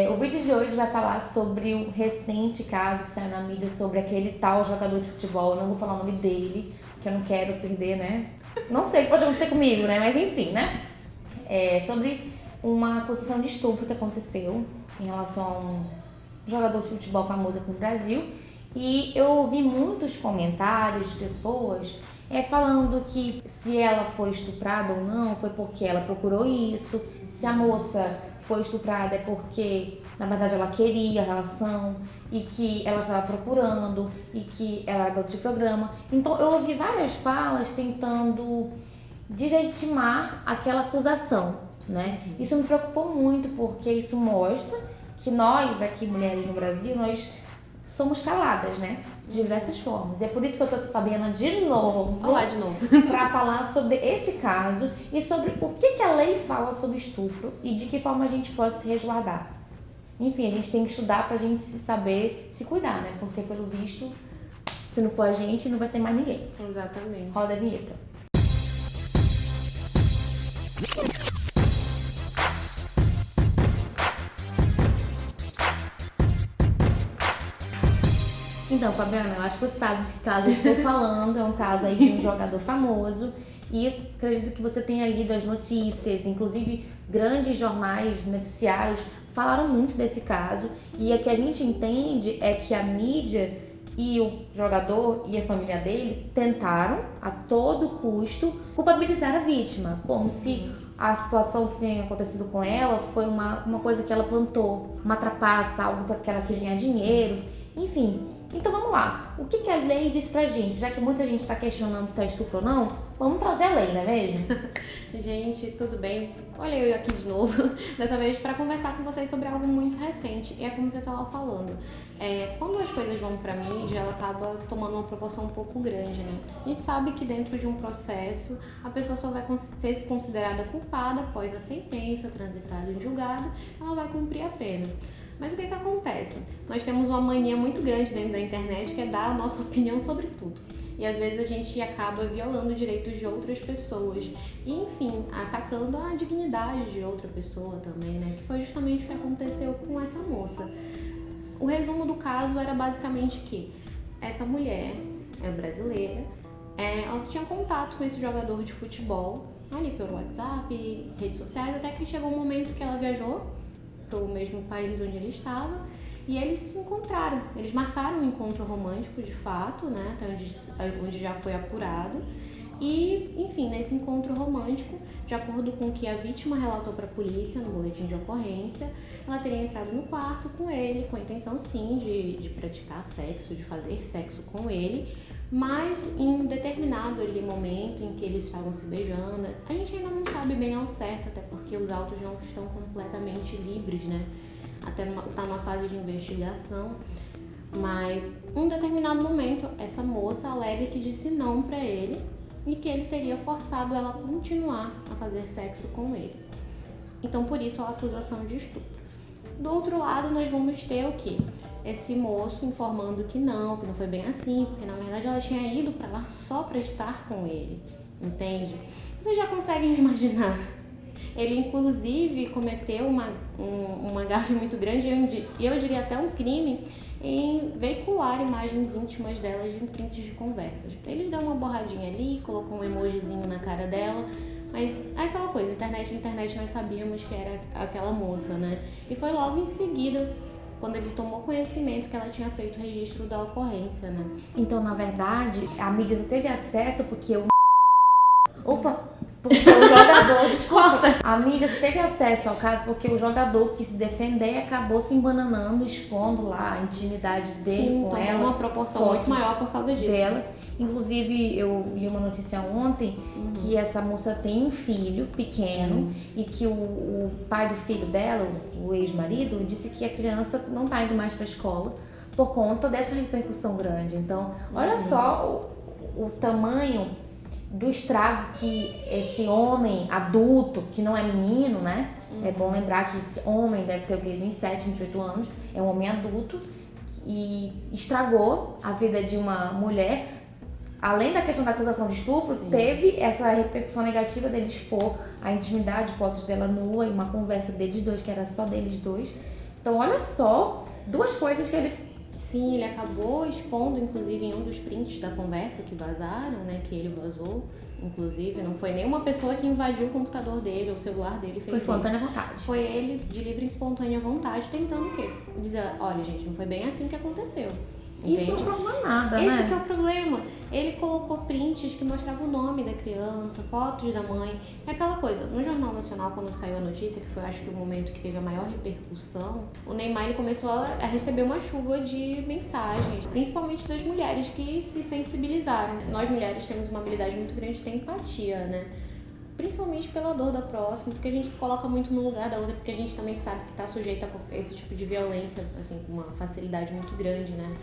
O vídeo de hoje vai falar sobre o recente caso que saiu na mídia sobre aquele tal jogador de futebol. Eu não vou falar o nome dele, porque eu não quero perder, né? Não sei o que pode acontecer comigo, né? Mas enfim, né? Sobre uma acusação de estupro que aconteceu em relação a um jogador de futebol famoso aqui no Brasil. E eu ouvi muitos comentários de pessoas falando que se ela foi estuprada ou não, foi porque ela procurou isso. Se a moça foi estuprada é porque, na verdade, ela queria a relação e que ela estava procurando e que ela era garota de programa. Então, eu ouvi várias falas tentando deslegitimar aquela acusação, né? Isso me preocupou muito porque isso mostra que nós, aqui, mulheres no Brasil, nós somos caladas, né? De diversas formas. E é por isso que eu tô sabendo de novo. Olá de novo. Pra falar sobre esse caso e sobre o que a lei fala sobre estupro e de que forma a gente pode se resguardar. Enfim, a gente tem que estudar pra gente saber se cuidar, né? Porque, pelo visto, se não for a gente, não vai ser mais ninguém. Exatamente. Roda a vinheta. Então, Fabiana, eu acho que você sabe de que caso eu estou falando. É um caso aí de um jogador famoso. E acredito que você tenha lido as notícias, inclusive grandes jornais, noticiários falaram muito desse caso. E o que a gente entende é que a mídia e o jogador e a família dele tentaram, a todo custo, culpabilizar a vítima. Como se a situação que tem acontecido com ela foi uma coisa que ela plantou, uma trapaça, algo que ela quis ganhar dinheiro, enfim. Então vamos lá, o que a lei diz pra gente? Já que muita gente está questionando se é estupro ou não, vamos trazer a lei, não é mesmo? Gente, tudo bem? Olha eu aqui de novo, dessa vez para conversar com vocês sobre algo muito recente. E é como você estava falando, quando as coisas vão pra mídia, ela acaba tomando uma proporção um pouco grande, né? A gente sabe que dentro de um processo, a pessoa só vai ser considerada culpada após a sentença, transitada em julgado, ela vai cumprir a pena. Mas o que acontece? Nós temos uma mania muito grande dentro da internet que é dar a nossa opinião sobre tudo. E às vezes a gente acaba violando direitos de outras pessoas e, enfim, atacando a dignidade de outra pessoa também, né? Que foi justamente o que aconteceu com essa moça. O resumo do caso era basicamente que essa mulher brasileira, ela tinha contato com esse jogador de futebol ali pelo WhatsApp, redes sociais, até que chegou um momento que ela viajou para o mesmo país onde ele estava e eles se encontraram. Eles marcaram um encontro romântico de fato, né, até onde já foi apurado. E, enfim, nesse encontro romântico, de acordo com o que a vítima relatou para a polícia no boletim de ocorrência, ela teria entrado no quarto com ele, com a intenção sim de praticar sexo, de fazer sexo com ele, mas em um determinado momento em que eles estavam se beijando, a gente ainda não sabe bem ao certo, até porque os autos não estão completamente livres, né? Até está numa fase de investigação, mas em um determinado momento essa moça alega que disse não para ele e que ele teria forçado ela a continuar a fazer sexo com ele. Então por isso a acusação de estupro. Do outro lado nós vamos ter o quê? Esse moço informando que não foi bem assim, porque na verdade ela tinha ido para lá só para estar com ele, entende? Vocês já conseguem imaginar? Ele inclusive cometeu uma gafe muito grande, e eu diria até um crime, em veicular imagens íntimas delas em prints de conversas. Ele deu uma borradinha ali, colocou um emojizinho na cara dela, mas é aquela coisa, internet nós sabíamos que era aquela moça, né? E foi logo em seguida, quando ele tomou conhecimento, que ela tinha feito o registro da ocorrência, né? Então, na verdade, a mídia só teve acesso porque porque o jogador, desculpa, a mídia só teve acesso ao caso porque o jogador quis se defender acabou se embananando, expondo lá a intimidade dele com ela. Uma proporção muito maior por causa disso. Dela. Inclusive, eu li uma notícia ontem que essa moça tem um filho pequeno e que o pai do filho dela, o ex-marido, disse que a criança não está indo mais para a escola por conta dessa repercussão grande. Então, olha só o tamanho do estrago que esse homem adulto, que não é menino, né? É bom lembrar que esse homem deve ter 27, 28 anos, é um homem adulto e estragou a vida de uma mulher. Além da questão da acusação de estupro, teve essa repercussão negativa dele expor a intimidade, fotos dela nua e uma conversa deles dois, que era só deles dois. Então olha só, duas coisas que ele... Sim, ele acabou expondo, inclusive, em um dos prints da conversa que vazaram, né, que ele vazou, inclusive, não foi nenhuma pessoa que invadiu o computador dele ou o celular dele e fez Foi espontânea isso. vontade. Foi ele, de livre e espontânea vontade, tentando o quê? Dizer, olha, gente, não foi bem assim que aconteceu. Isso Entende? não prova nada, né? Esse que é o problema. Ele colocou prints que mostravam o nome da criança, fotos da mãe. É aquela coisa, no Jornal Nacional, quando saiu a notícia, que foi acho que o momento que teve a maior repercussão, o Neymar ele começou a receber uma chuva de mensagens, principalmente das mulheres que se sensibilizaram. Nós mulheres temos uma habilidade muito grande de ter empatia, né? Principalmente pela dor da próxima, porque a gente se coloca muito no lugar da outra, porque a gente também sabe que está sujeita a esse tipo de violência, assim, com uma facilidade muito grande, né?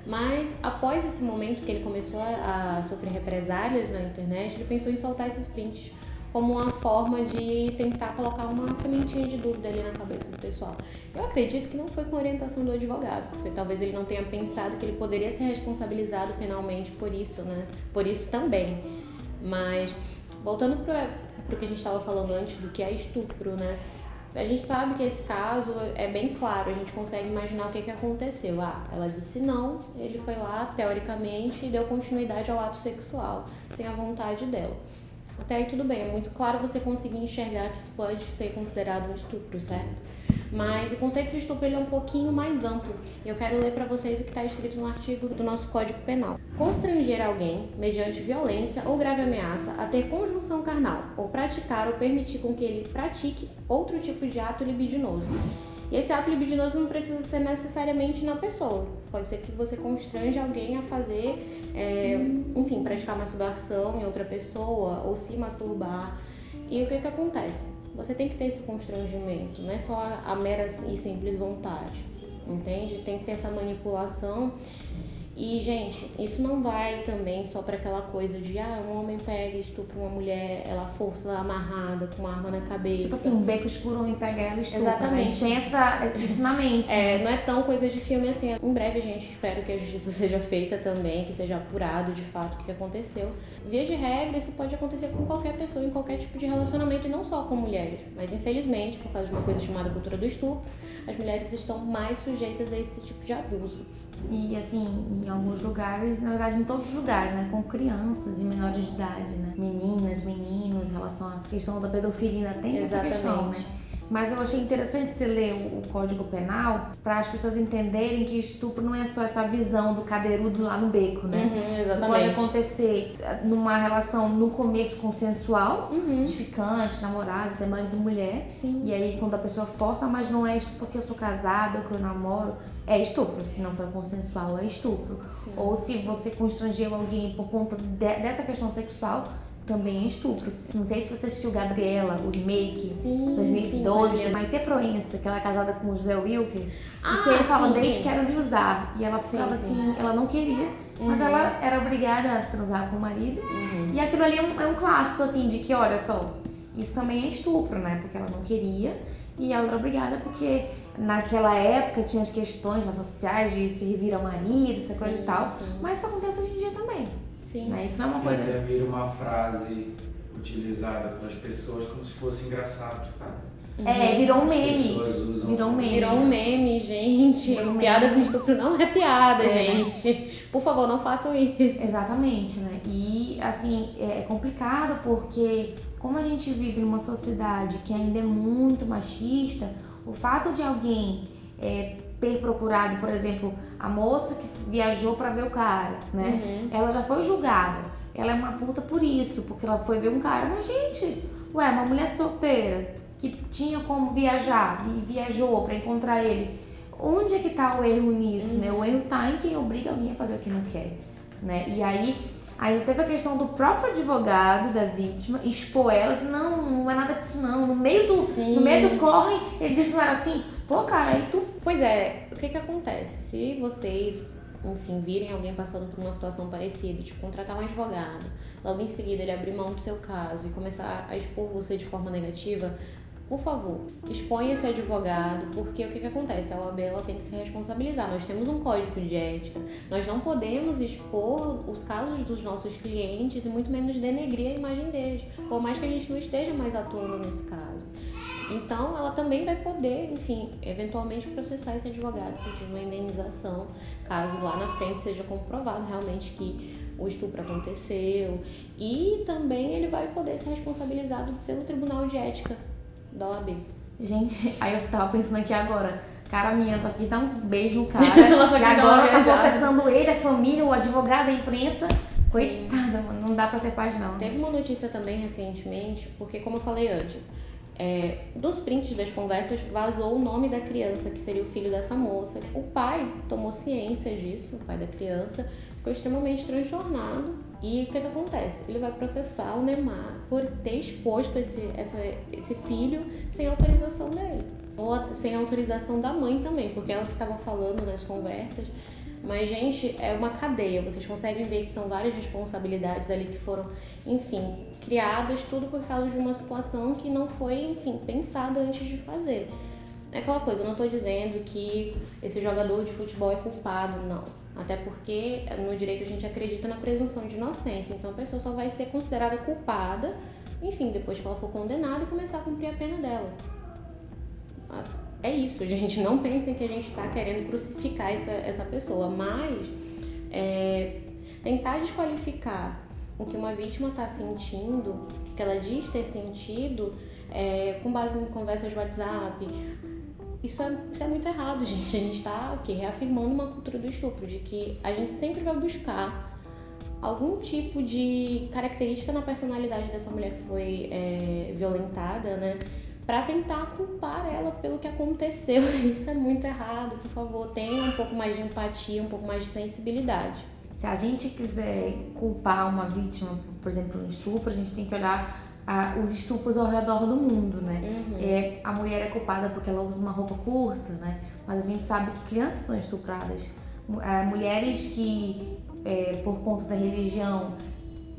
Mas após esse momento que ele começou a sofrer represálias na internet, ele pensou em soltar esses prints como uma forma de tentar colocar uma sementinha de dúvida ali na cabeça do pessoal. Eu acredito que não foi com orientação do advogado, porque talvez ele não tenha pensado que ele poderia ser responsabilizado penalmente por isso, né? Por isso também. Mas, voltando para o que a gente estava falando antes do que é estupro, né? A gente sabe que esse caso é bem claro, a gente consegue imaginar o que aconteceu. Ela disse não, ele foi lá, teoricamente, e deu continuidade ao ato sexual, sem a vontade dela. Até aí tudo bem, é muito claro você conseguir enxergar que isso pode ser considerado um estupro, certo? Mas o conceito de estupro ele é um pouquinho mais amplo. Eu quero ler para vocês o que está escrito no artigo do nosso Código Penal. Constranger alguém, mediante violência ou grave ameaça, a ter conjunção carnal, ou praticar ou permitir com que ele pratique outro tipo de ato libidinoso. E esse ato libidinoso não precisa ser necessariamente na pessoa. Pode ser que você constrange alguém a fazer, enfim, praticar masturbação em outra pessoa, ou se masturbar. E o que acontece? Você tem que ter esse constrangimento, não é só a mera e simples vontade, entende? Tem que ter essa manipulação. E, gente, isso não vai também só para aquela coisa de um homem pega e estupra uma mulher, ela força ela amarrada com uma arma na cabeça. Tipo assim, um beco escuro, homem pega ela e estupra. Exatamente. Tem isso na mente. Não é tão coisa de filme assim. Em breve a gente espera que a justiça seja feita também, que seja apurado de fato o que aconteceu. Via de regra, isso pode acontecer com qualquer pessoa, em qualquer tipo de relacionamento, e não só com mulheres. Mas infelizmente, por causa de uma coisa chamada cultura do estupro, as mulheres estão mais sujeitas a esse tipo de abuso. E assim, em alguns lugares, na verdade em todos os lugares, né? Com crianças e menores de idade, né? Meninas, meninos, em relação à questão da pedofilia, ainda tem essa questão, né? Mas eu achei interessante você ler o Código Penal para as pessoas entenderem que estupro não é só essa visão do cadeirudo lá no beco, né? Exatamente. Pode acontecer numa relação no começo consensual, de ficantes, namorados, até marido e mulher. Sim. E aí quando a pessoa força, mas não é estupro porque eu sou casada, ou que eu namoro, é estupro. Se não for consensual, é estupro. Sim. Ou se você constrangeu alguém por conta dessa questão sexual, também é estupro. Não sei se você assistiu Gabriela, o remake, sim, 2012, sim, Maite Proença, que ela é casada com o José Wilker, e que ele fala, desde quero lhe usar. E ela falava assim, ela não queria, mas ela era obrigada a transar com o marido. E aquilo ali é um clássico, assim, de que, olha só, isso também é estupro, né? Porque ela não queria e ela era obrigada porque naquela época tinha as questões sociais de servir ao marido, essa coisa e tal. Mas isso acontece hoje em dia também. Sim. Né? Isso não é uma coisa... Até vira uma frase utilizada pelas pessoas como se fosse engraçado. Virou um meme. As pessoas usam. Virou um meme. Virou um meme, gente. Virou um Piada meme. com estupro não é piada, gente. Por favor, não façam isso. Exatamente, né? E, assim, é complicado porque como a gente vive numa sociedade que ainda é muito machista, o fato de alguém ter procurado, por exemplo, a moça que viajou pra ver o cara, né? Ela já foi julgada. Ela é uma puta por isso, porque ela foi ver um cara. Mas, gente, uma mulher solteira que tinha como viajar e viajou pra encontrar ele. Onde é que tá o erro nisso, né? O erro tá em quem obriga alguém a fazer o que não quer, né? E aí teve a questão do próprio advogado da vítima expor ela, não é nada disso não. No meio do corre, ele disse que não era assim. Pô, cara, aí tu... Pois é, o que acontece? Se vocês, enfim, virem alguém passando por uma situação parecida, tipo, contratar um advogado, logo em seguida ele abrir mão do seu caso e começar a expor você de forma negativa, por favor, exponha esse advogado, porque o que acontece? A OAB ela tem que se responsabilizar. Nós temos um código de ética, nós não podemos expor os casos dos nossos clientes e muito menos denegrir a imagem deles, por mais que a gente não esteja mais atuando nesse caso. Então, ela também vai poder, enfim, eventualmente processar esse advogado, pedir uma indenização, caso lá na frente seja comprovado realmente que o estupro aconteceu. E também ele vai poder ser responsabilizado pelo Tribunal de Ética da OAB. Gente, aí eu tava pensando aqui agora, cara minha, só quis dar um beijo no cara. Ela só E quis dar agora uma tá beijada. processando ele, a família, o advogado, a imprensa. Coitada, mano, não dá pra ter paz não. Teve uma notícia também recentemente, porque como eu falei antes, dos prints das conversas vazou o nome da criança, que seria o filho dessa moça. O pai tomou ciência disso, o pai da criança, ficou extremamente transtornado. E o que acontece? Ele vai processar o Neymar por ter exposto esse filho sem autorização dele. Ou sem autorização da mãe também, porque ela que estava falando nas conversas. Mas, gente, é uma cadeia. Vocês conseguem ver que são várias responsabilidades ali que foram, enfim, criadas, tudo por causa de uma situação que não foi, enfim, pensada antes de fazer. É aquela coisa, eu não estou dizendo que esse jogador de futebol é culpado, não. Até porque no direito a gente acredita na presunção de inocência. Então a pessoa só vai ser considerada culpada, enfim, depois que ela for condenada e começar a cumprir a pena dela. É isso, gente. Não pensem que a gente está querendo crucificar essa pessoa, mas tentar desqualificar o que uma vítima está sentindo, o que ela diz ter sentido, com base em conversas de WhatsApp. Isso é muito errado, gente. A gente está reafirmando uma cultura do estupro, de que a gente sempre vai buscar algum tipo de característica na personalidade dessa mulher que foi violentada, né? Pra tentar culpar ela pelo que aconteceu. Isso é muito errado. Por favor, tenha um pouco mais de empatia, um pouco mais de sensibilidade. Se a gente quiser culpar uma vítima, por exemplo, no estupro, a gente tem que olhar os estupros ao redor do mundo, né? Uhum. A mulher é culpada porque ela usa uma roupa curta, né? Mas a gente sabe que crianças são estupradas. Mulheres que, por conta da religião,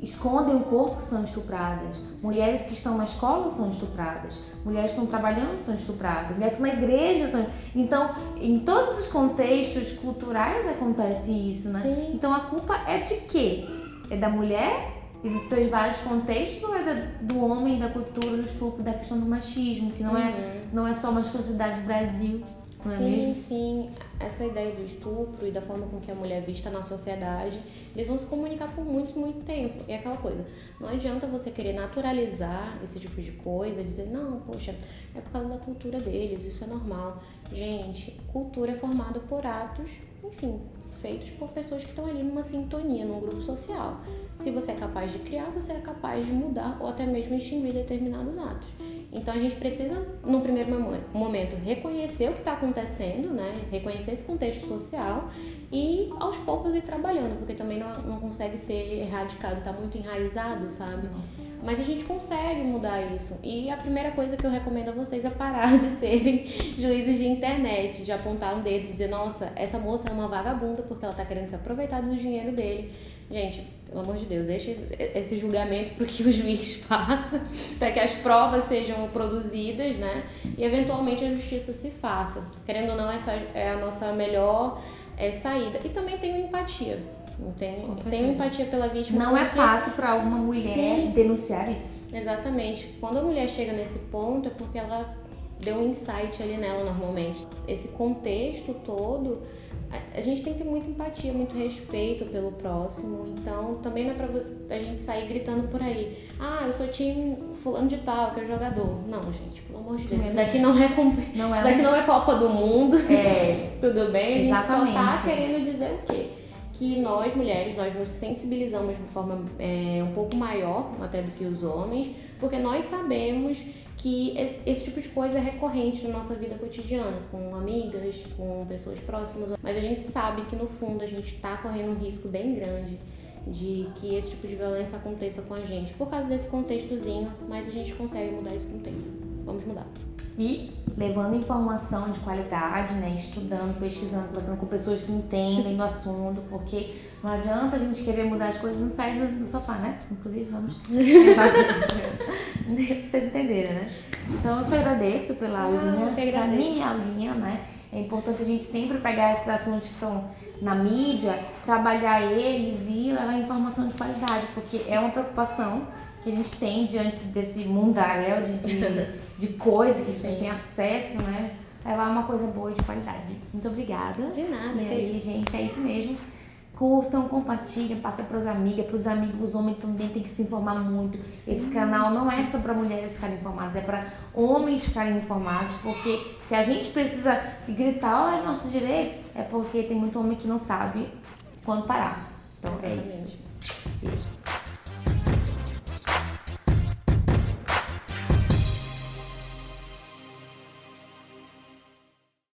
escondem o corpo são estupradas. Mulheres que estão na escola são estupradas. Mulheres que estão trabalhando são estupradas. Mulheres que estão na igreja são... Então, em todos os contextos culturais acontece isso, né? Sim. Então, a culpa é de quê? É da mulher e dos seus vários contextos ou é do homem, da cultura, do estupro, da questão do machismo, que não é só uma exclusividade do Brasil, não é mesmo? Sim. Essa ideia do estupro e da forma com que a mulher é vista na sociedade, eles vão se comunicar por muito, muito tempo. E é aquela coisa, não adianta você querer naturalizar esse tipo de coisa, dizer, não, poxa, é por causa da cultura deles, isso é normal. Gente, cultura é formada por atos, enfim, feitos por pessoas que estão ali numa sintonia, num grupo social. Se você é capaz de criar, você é capaz de mudar ou até mesmo extinguir determinados atos. Então a gente precisa, no primeiro momento, reconhecer o que está acontecendo, né? Reconhecer esse contexto social e aos poucos ir trabalhando, porque também não consegue ser erradicado, está muito enraizado, sabe? Mas a gente consegue mudar isso. E a primeira coisa que eu recomendo a vocês é parar de serem juízes de internet, de apontar um dedo e dizer, nossa, essa moça é uma vagabunda porque ela está querendo se aproveitar do dinheiro dele. Gente, pelo amor de Deus, deixa esse julgamento para que o juiz faça, para que as provas sejam produzidas, né? E eventualmente a justiça se faça. Querendo ou não, essa é a nossa melhor saída. E também tenho empatia. Tenho empatia pela vítima. Não é fácil para alguma mulher denunciar isso. Exatamente. Quando a mulher chega nesse ponto é porque ela deu um insight ali nela normalmente. Esse contexto todo, a gente tem que ter muita empatia, muito respeito pelo próximo. Então também não é pra a gente sair gritando por aí, eu sou time fulano de tal, que é jogador. Não, gente, pelo amor de Deus, isso daqui não é isso daqui não é Copa do Mundo. Tudo bem? A gente só tá querendo dizer o quê? Que nós, mulheres, nós nos sensibilizamos de forma um pouco maior até do que os homens, porque nós sabemos que esse tipo de coisa é recorrente na nossa vida cotidiana, com amigas, com pessoas próximas, mas a gente sabe que no fundo a gente está correndo um risco bem grande de que esse tipo de violência aconteça com a gente, por causa desse contextozinho, mas a gente consegue mudar isso com o tempo. Vamos mudar. E levando informação de qualidade, né? Estudando, pesquisando, conversando com pessoas que entendem do assunto, porque não adianta a gente querer mudar as coisas e não sair do sofá, né? Inclusive, vamos... Vocês entenderam, né? Então, eu te agradeço pela aulinha, pela minha aulinha, né? É importante a gente sempre pegar esses assuntos que estão na mídia, trabalhar eles e levar informação de qualidade, porque é uma preocupação que a gente tem diante desse mundaréu de de coisas que as pessoas têm acesso, né? Levar uma coisa boa e de qualidade. Muito obrigada. De nada, E aí, gente, é isso mesmo. Curtam, compartilhem, passem para as amigas, para os amigos. Os homens também tem que se informar muito. Esse canal não é só para mulheres ficarem informadas, é para homens ficarem informados, porque se a gente precisa gritar, olha, nossos direitos, é porque tem muito homem que não sabe quando parar. Então é isso.